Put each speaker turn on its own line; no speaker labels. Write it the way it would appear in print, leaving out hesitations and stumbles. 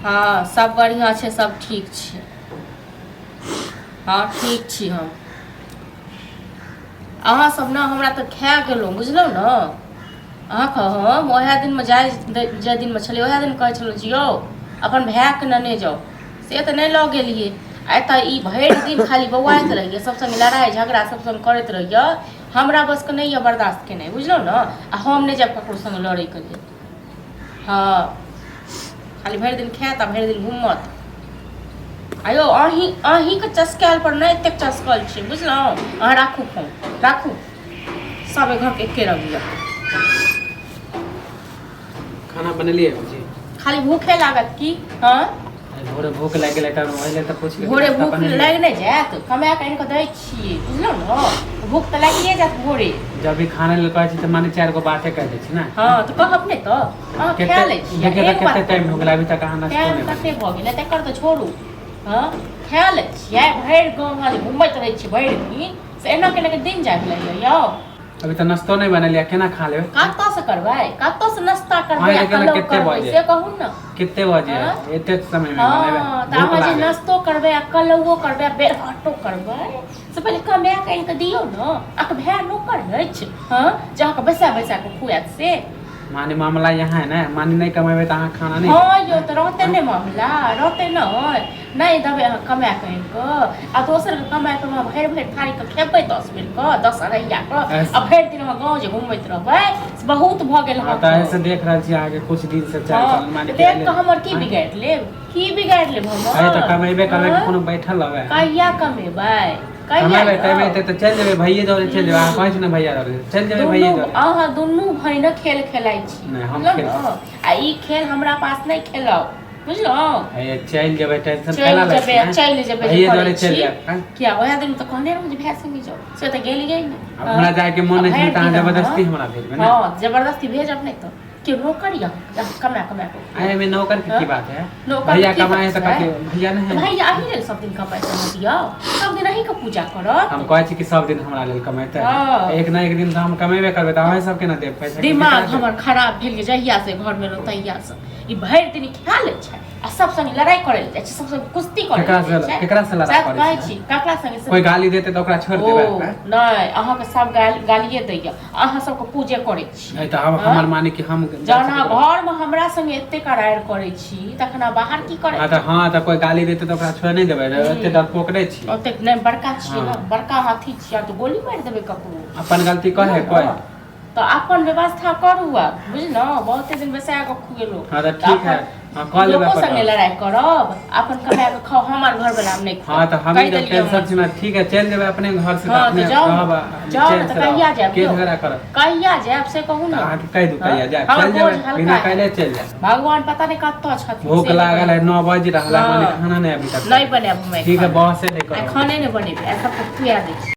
हाँ सब बढ़िया छे, सब ठीक छे। हाँ ठीक छी हम। अहाँ सब ना हमरा तो खा गेलहुँ बुझलहुँ न। अहाँके हम ओहे दिन में जे दिन में छलियै ओहे दिन कहै छलहुँ जियौ अपन भायके नेने जाउ, से तऽ नहि लऽ गेलियै। एतऽ ई भरि दिन खाली बौआइत रहियै, सब संगे लड़ाइ झगड़ा सब संग करैत रहियै। हमरा बस के नहीं है बर्दाश्त केनाइ बुझलहुँ न। आ हम नहीं जायब ककरो संग लड़ै के लेल। हाँ खाली भरि दिन खायत आ भरि दिन घूमत। आयो अहीं के चस्कायल पर नहीं एतेक चस्कल छी बुझलहुँ। अहाँ राखू फोन राखू, सब घर के एके रंग यऽ।
खाना बनेलिए जी?
खाली भूखे लागत की? हाँ
भोरे भूख लागि गेलै त ओहिले त पूछ
भोरे भूख लागि नहीं जायत, कमा के आनि के दै छियै बुझलहुँ न। भूख तऽ लागिए जायत भोरे।
जब भी खाने लेल कहै छी त माने 4 गो बाते कह दै छी ना।
हाँ तो कहब नहीं तो अहाँ खा लै छी।
देखिए त कते टाइम हो गेल अभी तक अहाँ नाश्ता नहीं
कते भ गेल तकर तऽ छोड़ू। हाँ खा लै छियै, भरि गाँव घर घुमैत रहै छी भरि दिन, से एना केना के दिन जा गेलै यौ।
अभी त नाश्तो नहीं बनेलिए, केना खा लेबै?
कतऽ से करबै, कतऽ से नाश्ता करबै,
कितने बजे
से कहू न।
कितने बजे एते समय में बनेबै?
हाँ त अहाँ जे नाश्तो करबै आ कलौओ करबै आ बेरहटो करबै, से पहिले कमा के आनि के दियौ न। अहाँके भाय नौकर अछि हाँ जे अहाँके बैसा बैसा के खुआत से?
माने मामला यहाँ है ना, माने नहीं कमेबै त अहाँ खाना नहीं।
हाँ यो त रहते नहीं मामला, रहते नहीं देबै अहाँ कमा के आनि के आ दोसर के कमा के भरि भरि थारी के खेबै 10 बेर के 10 अढ़ैया के आ भरि दिन हम गाँव जे घुमैत रहबै बहुत भ गेल।
हाँ त ऐसे देख रहल छी आगे कुछ दिन से चल माने
देख के हमर की बिगाड़ि लेब, की बिगाड़ि लेब हम?
अरे त कमेबे करबै कि कोनो बैठल रहबै?
कहिया कमेबै?
कमेबै टाइम एते त चल जेबै, भैये दौड़े चल जेबै। अहाँ कहै छी न भैया दौड़े चल जेबै, भैये दौड़े।
अहाँ दुनू भाई न खेल खेलाइ छी
नहीं हम खेल
आ ई खेल हमरा पास नहीं खेलाउ बुझलहुँ।
ए चल जेबै, टेंशन केना लै छी?
चल जेबै
भैये दौड़े चल जाब।
क्या ओहे दिन त कहने रहौ जे भाय संगे जाउ, से त गेलियै नहीं।
अब हमरा जाए के मन नहीं छै त अहाँ जबरदस्ती हमरा भेजबै ना।
हां जबरदस्ती भेजब नहीं तो कि नौकर या कमा के
अरे में नौकर की बात है? भैया कमाए त कथि भैया नहीं है?
भैया अही लेल सब दिन कमाए त दियौ, सब दिन अही के पूजा करब।
हम कहै छी कि सब दिन हमरा लेल कमाइते, एक ना एक दिन त हम कमेबे करबै त अहाँ सब के ना देब पैसा।
दिमाग हमर खराब भेल जहिया से घर में रहत तहिया से ई भरि दिन खा लै छै आ सब संग लड़ाई करे जाइ छै, सब संग कुश्ती करे छै।
केकरा से लड़ाई करे छै?
ककरा संगे?
कोई गाली देते त ओकरा छोड़ देबै?
नहीं अहाँ के सब गालिए दैया, अहाँ सब के पूजे करे छी।
नहीं त हम हमर माने कि हम
जाना घर में हमरा संगे एते करार करे छी तखन बाहर की करे?
हां त कोई गाली देते त ओकरा छोड़ नहीं देबै? एते डर पोकरे छी
ओते नहीं बड़का छी ना, बड़का हाथी छी तो गोली मार देबै ककरो।
अपन गलती कहे कोई
तो अपन व्यवस्था करू अब बुझलहुँ। बहुते दिन बैसा के खुएलो।
हां त ठीक है, हां कह लेबै।
लोगों संगे लड़ाई करब, अपन कमा के खाओ, हमर घर वाला हम नहीं खाओ।
हां त हम जब टेंशन छी ना ठीक है चल जेबै अपने घर से।
हाँ,
अपने
जाओ
त
कहिया जाब?
के झगड़ा करब?
कहिया जाब से कहू ना।
अहाँ के कह दू कहिया जाब? चल जेबै बिना कहले चल जाब।
भगवान पता नहीं कत्तो छथिन।
भूख लागल है 9 बज रहल है, माने खाना नहीं अभी तक
नहीं बनाब हम।
ठीक है बॉस से नहीं करो,
खाने नहीं बनेबे, सब कुछ खुआ दे।